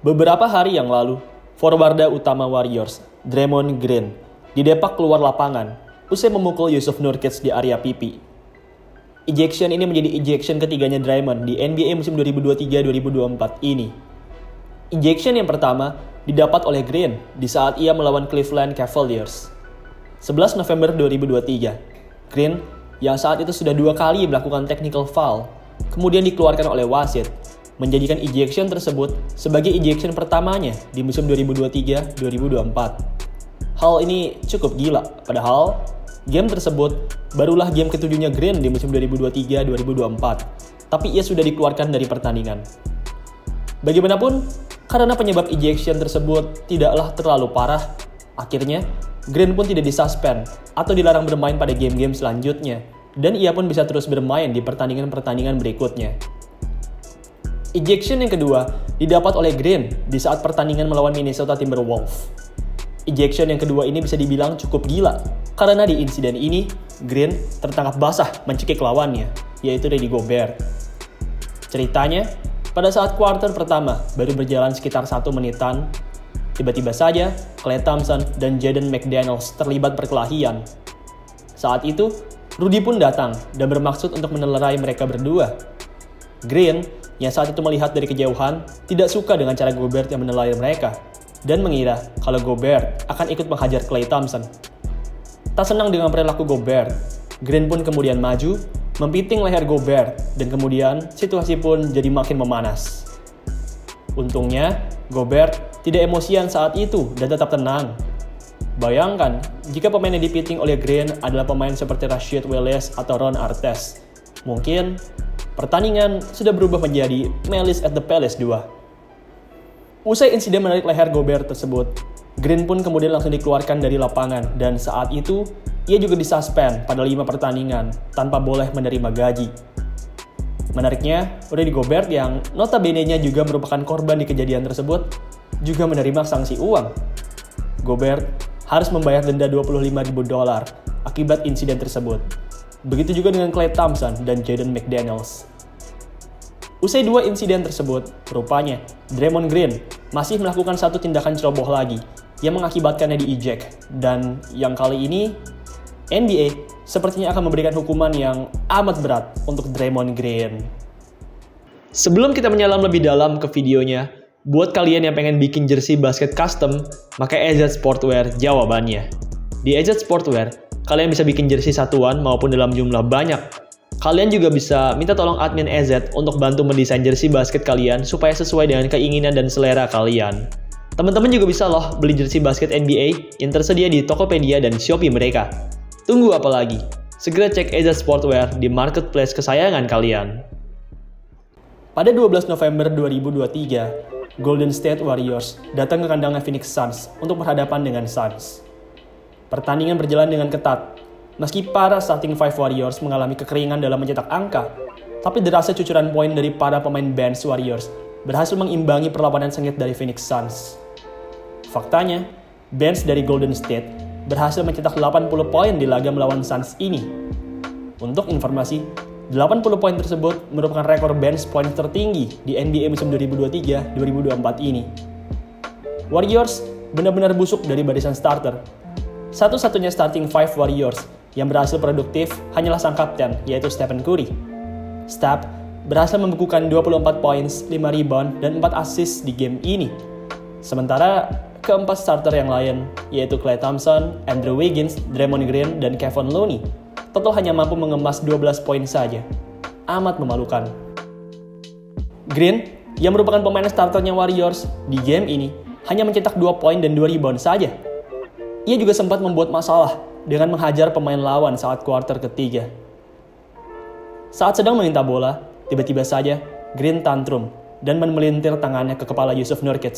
Beberapa hari yang lalu, forwarda utama Warriors, Draymond Green, didepak keluar lapangan usai memukul Jusuf Nurkic di area pipi. Ejection ini menjadi ejection ketiganya Draymond di NBA musim 2023-2024 ini. Ejection yang pertama didapat oleh Green di saat ia melawan Cleveland Cavaliers. 11 November 2023, Green yang saat itu sudah 2 kali melakukan technical foul, kemudian dikeluarkan oleh wasit, menjadikan ejection tersebut sebagai ejection pertamanya di musim 2023-2024. Hal ini cukup gila, padahal game tersebut barulah game ketujuhnya Green di musim 2023-2024, tapi ia sudah dikeluarkan dari pertandingan. Bagaimanapun, karena penyebab ejection tersebut tidaklah terlalu parah, akhirnya Green pun tidak disuspend atau dilarang bermain pada game-game selanjutnya, dan ia pun bisa terus bermain di pertandingan-pertandingan berikutnya. Ejection yang kedua didapat oleh Green di saat pertandingan melawan Minnesota Timberwolves. Ejection yang kedua ini bisa dibilang cukup gila, karena di insiden ini, Green tertangkap basah mencekik lawannya, yaitu Rudy Gobert. Ceritanya, pada saat kuarter pertama baru berjalan sekitar 1 menitan, tiba-tiba saja Klay Thompson dan Jaden McDaniels terlibat perkelahian. Saat itu, Rudy pun datang dan bermaksud untuk menelerai mereka berdua. Green, yang saat itu melihat dari kejauhan, tidak suka dengan cara Gobert yang menelerai mereka, dan mengira kalau Gobert akan ikut menghajar Klay Thompson. Tak senang dengan perilaku Gobert, Green pun kemudian maju, mempiting leher Gobert, dan kemudian situasi pun jadi makin memanas. Untungnya, Gobert tidak emosian saat itu dan tetap tenang. Bayangkan, jika pemain yang dipiting oleh Green adalah pemain seperti Rasheed Wallace atau Ron Artest, mungkin pertandingan sudah berubah menjadi Malice at the Palace 2. Usai insiden menarik leher Gobert tersebut, Green pun kemudian langsung dikeluarkan dari lapangan dan saat itu ia juga disuspend pada 5 pertandingan tanpa boleh menerima gaji. Menariknya, Rudy Gobert yang notabene-nya juga merupakan korban di kejadian tersebut juga menerima sanksi uang. Gobert harus membayar denda $25.000 akibat insiden tersebut. Begitu juga dengan Klay Thompson dan Jaden McDaniels. Usai 2 insiden tersebut, rupanya Draymond Green masih melakukan satu tindakan ceroboh lagi yang mengakibatkannya di-eject. Dan yang kali ini, NBA sepertinya akan memberikan hukuman yang amat berat untuk Draymond Green. Sebelum kita menyelam lebih dalam ke videonya, buat kalian yang pengen bikin jersey basket custom, pakai EZ Sportwear jawabannya. Di EZ Sportwear, kalian bisa bikin jersey satuan maupun dalam jumlah banyak. Kalian juga bisa minta tolong admin EZ untuk bantu mendesain jersey basket kalian supaya sesuai dengan keinginan dan selera kalian. Teman-teman juga bisa loh beli jersey basket NBA yang tersedia di Tokopedia dan Shopee mereka. Tunggu apa lagi? Segera cek EZ Sportwear di marketplace kesayangan kalian. Pada 12 November 2023, Golden State Warriors datang ke kandangnya Phoenix Suns untuk berhadapan dengan Suns. Pertandingan berjalan dengan ketat. Meski para starting five Warriors mengalami kekeringan dalam mencetak angka, tapi derasnya cucuran poin dari para pemain bench Warriors berhasil mengimbangi perlawanan sengit dari Phoenix Suns. Faktanya, bench dari Golden State berhasil mencetak 80 poin di laga melawan Suns ini. Untuk informasi, 80 poin tersebut merupakan rekor bench poin tertinggi di NBA musim 2023-2024 ini. Warriors benar-benar busuk dari barisan starter. Satu-satunya starting five Warriors yang berhasil produktif hanyalah sang kapten, yaitu Stephen Curry. Steph berhasil membukukan 24 poin, 5 rebound, dan 4 assist di game ini. Sementara keempat starter yang lain, yaitu Klay Thompson, Andrew Wiggins, Draymond Green, dan Kevon Looney, total hanya mampu mengemas 12 poin saja. Amat memalukan. Green, yang merupakan pemain starternya Warriors, di game ini hanya mencetak 2 poin dan 2 rebound saja. Ia juga sempat membuat masalah dengan menghajar pemain lawan saat kuarter ketiga. Saat sedang meminta bola, tiba-tiba saja Green tantrum dan memelintir tangannya ke kepala Jusuf Nurkic.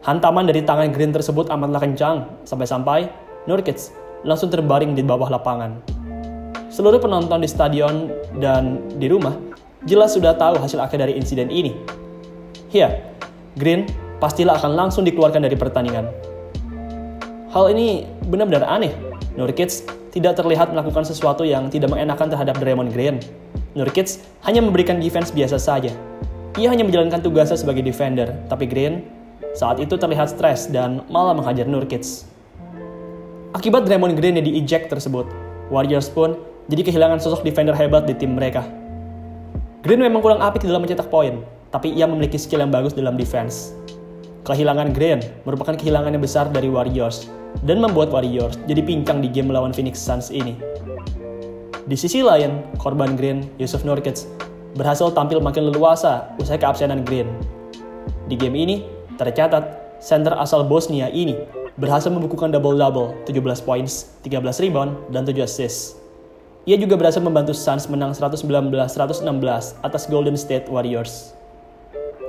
Hantaman dari tangan Green tersebut amatlah kencang, sampai-sampai Nurkic langsung terbaring di bawah lapangan. Seluruh penonton di stadion dan di rumah jelas sudah tahu hasil akhir dari insiden ini. Ya, Green pastilah akan langsung dikeluarkan dari pertandingan. Hal ini benar-benar aneh. Nurkic tidak terlihat melakukan sesuatu yang tidak mengenakan terhadap Draymond Green. Nurkic hanya memberikan defense biasa saja. Ia hanya menjalankan tugasnya sebagai defender, tapi Green saat itu terlihat stres dan malah menghajar Nurkic. Akibat Draymond Green yang di-eject tersebut, Warriors pun jadi kehilangan sosok defender hebat di tim mereka. Green memang kurang apik dalam mencetak poin, tapi ia memiliki skill yang bagus dalam defense. Kehilangan Green merupakan kehilangan yang besar dari Warriors dan membuat Warriors jadi pincang di game melawan Phoenix Suns ini. Di sisi lain, korban Green, Jusuf Nurkic, berhasil tampil makin leluasa usai keabsenan Green. Di game ini, tercatat center asal Bosnia ini berhasil membukukan double-double, 17 points, 13 rebound, dan 7 assist. Ia juga berhasil membantu Suns menang 119-116 atas Golden State Warriors.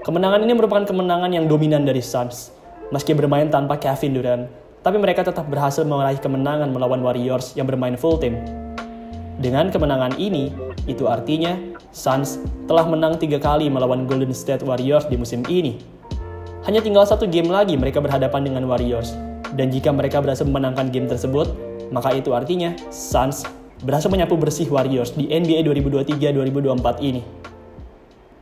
Kemenangan ini merupakan kemenangan yang dominan dari Suns. Meski bermain tanpa Kevin Durant, tapi mereka tetap berhasil meraih kemenangan melawan Warriors yang bermain full team. Dengan kemenangan ini, itu artinya Suns telah menang 3 kali melawan Golden State Warriors di musim ini. Hanya tinggal 1 game lagi mereka berhadapan dengan Warriors. Dan jika mereka berhasil memenangkan game tersebut, maka itu artinya Suns berhasil menyapu bersih Warriors di NBA 2023-2024 ini.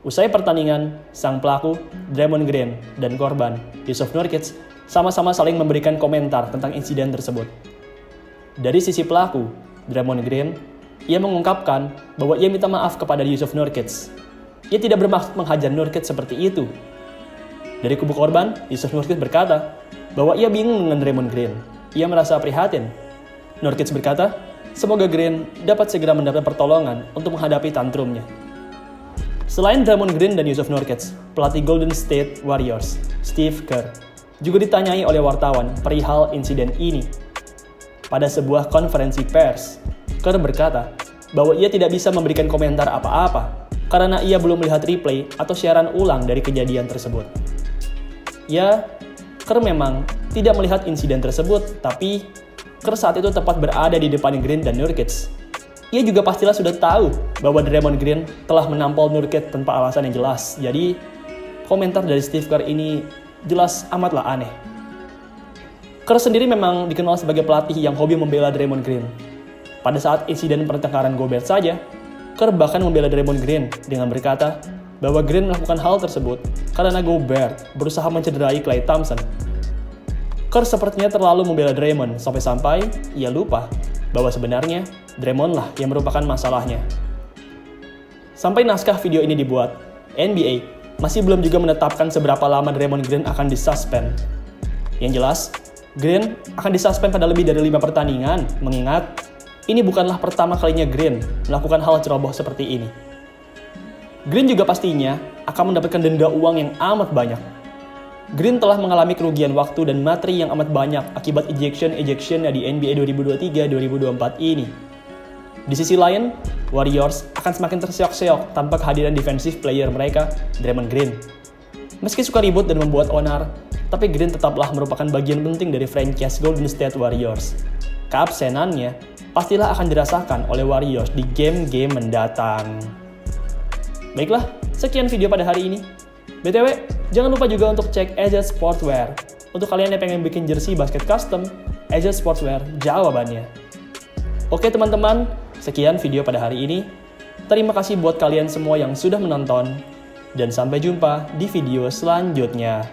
Usai pertandingan, sang pelaku, Draymond Green, dan korban, Jusuf Nurkic, sama-sama saling memberikan komentar tentang insiden tersebut. Dari sisi pelaku, Draymond Green, ia mengungkapkan bahwa ia minta maaf kepada Jusuf Nurkic. Ia tidak bermaksud menghajar Nurkic seperti itu. Dari kubu korban, Jusuf Nurkic berkata bahwa ia bingung dengan Draymond Green. Ia merasa prihatin. Nurkic berkata, semoga Green dapat segera mendapat pertolongan untuk menghadapi tantrumnya. Selain Draymond Green dan Jusuf Nurkic, pelatih Golden State Warriors, Steve Kerr, juga ditanyai oleh wartawan perihal insiden ini. Pada sebuah konferensi pers, Kerr berkata bahwa ia tidak bisa memberikan komentar apa-apa karena ia belum melihat replay atau siaran ulang dari kejadian tersebut. Ya, Kerr memang tidak melihat insiden tersebut, tapi Kerr saat itu tepat berada di depan Green dan Nurkic. Ia juga pastilah sudah tahu bahwa Draymond Green telah menampol Nurkic tanpa alasan yang jelas. Jadi, komentar dari Steve Kerr ini jelas amatlah aneh. Kerr sendiri memang dikenal sebagai pelatih yang hobi membela Draymond Green. Pada saat insiden pertengkaran Gobert saja, Kerr bahkan membela Draymond Green dengan berkata bahwa Green melakukan hal tersebut karena Gobert berusaha mencederai Klay Thompson. Kerr sepertinya terlalu membela Draymond sampai-sampai ia lupa bahwa sebenarnya Draymond lah yang merupakan masalahnya. Sampai naskah video ini dibuat, NBA masih belum juga menetapkan seberapa lama Draymond Green akan disuspend. Yang jelas, Green akan disuspend pada lebih dari 5 pertandingan, mengingat ini bukanlah pertama kalinya Green melakukan hal ceroboh seperti ini. Green juga pastinya akan mendapatkan denda uang yang amat banyak. Green telah mengalami kerugian waktu dan materi yang amat banyak akibat ejection-ejectionnya di NBA 2023-2024 ini. Di sisi lain, Warriors akan semakin terseok-seok tanpa kehadiran defensive player mereka, Draymond Green. Meski suka ribut dan membuat onar, tapi Green tetaplah merupakan bagian penting dari franchise Golden State Warriors. Keabsenannya pastilah akan dirasakan oleh Warriors di game-game mendatang. Baiklah, sekian video pada hari ini. BTW, jangan lupa juga untuk cek AZ Sportswear. Untuk kalian yang pengen bikin jersey basket custom, AZ Sportswear jawabannya. Oke teman-teman, sekian video pada hari ini. Terima kasih buat kalian semua yang sudah menonton. Dan sampai jumpa di video selanjutnya.